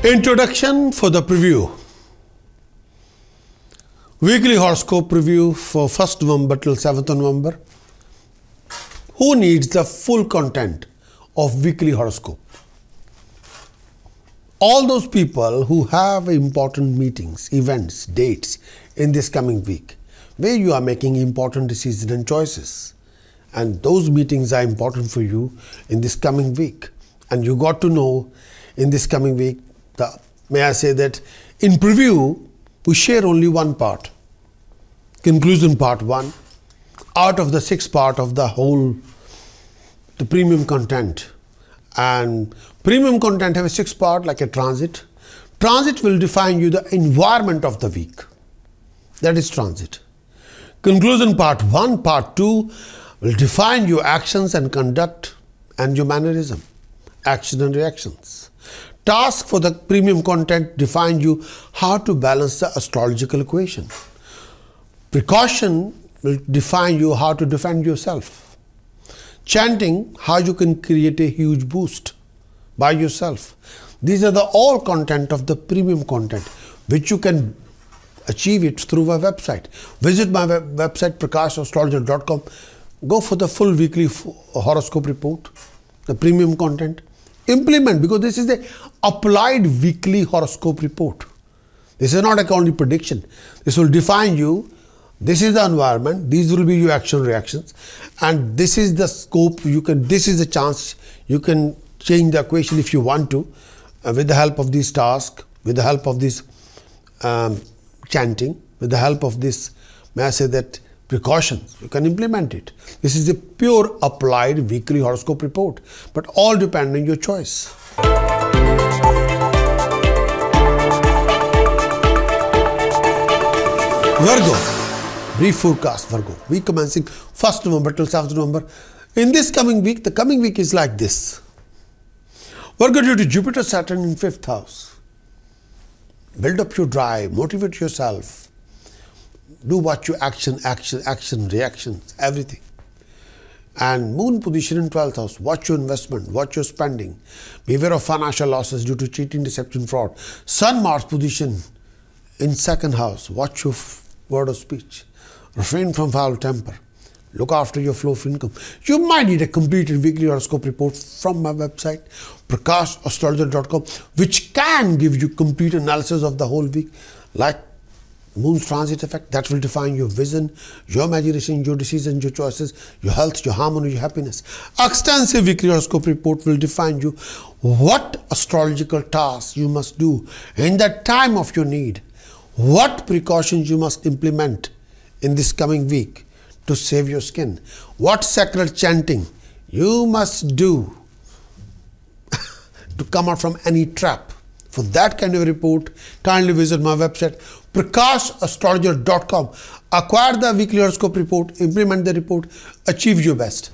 Introduction for the preview. Weekly horoscope preview for 1st November till 7th November. Who needs the full content of weekly horoscope? All those people who have important meetings, events, dates in this coming week, where you are making important decisions and choices. And those meetings are important for you in this coming week. And you got to know in this coming week, may I say that in preview, we share only one part. Conclusion part 1. Out of the 6 part of the whole, the premium content. And premium content have a 6 part like a transit. Transit will define you the environment of the week. That is transit. Conclusion part 1, part 2 will define your actions and conduct and your mannerism, action and reactions. Task for the premium content define you how to balance the astrological equation. Precaution will define you how to defend yourself. Chanting, how you can create a huge boost by yourself. These are the all content of the premium content, which you can achieve it through my website. Visit my website prakashastrologer.com. Go for the full weekly horoscope report, the premium content. Implement, because this is the applied weekly horoscope report. This is not a only prediction. This will define you. This is the environment. These will be your action reactions, and this is the scope. This is the chance you can change the equation if you want to, with the help of this task, with the help of this chanting, with the help of this, may I say that, precautions. You can implement it. This is a pure applied weekly horoscope report, but all depend on your choice. Virgo, brief forecast. Virgo, week commencing 1st November till 7th November. In this coming week, the coming week is like this. Virgo, due to Jupiter, Saturn in 5th house. Build up your drive, motivate yourself. Do what you action, reactions, everything. And Moon position in 12th house. Watch your investment, watch your spending. Beware of financial losses due to cheating, deception, fraud. Sun, Mars position in 2nd house. Watch your word of speech. Refrain from foul temper. Look after your flow of income. You might need a completed weekly horoscope report from my website, prakashastrologer.com, which can give you complete analysis of the whole week, like Moon's transit effect. That will define your vision, your imagination, your decisions, your choices, your health, your harmony, your happiness. Extensive weekly horoscope report will define you what astrological tasks you must do in the time of your need, what precautions you must implement in this coming week to save your skin, what sacred chanting you must do to come out from any trap. For that kind of report, kindly visit my website, prakashastrologer.com. Acquire the weekly horoscope report, implement the report, achieve your best.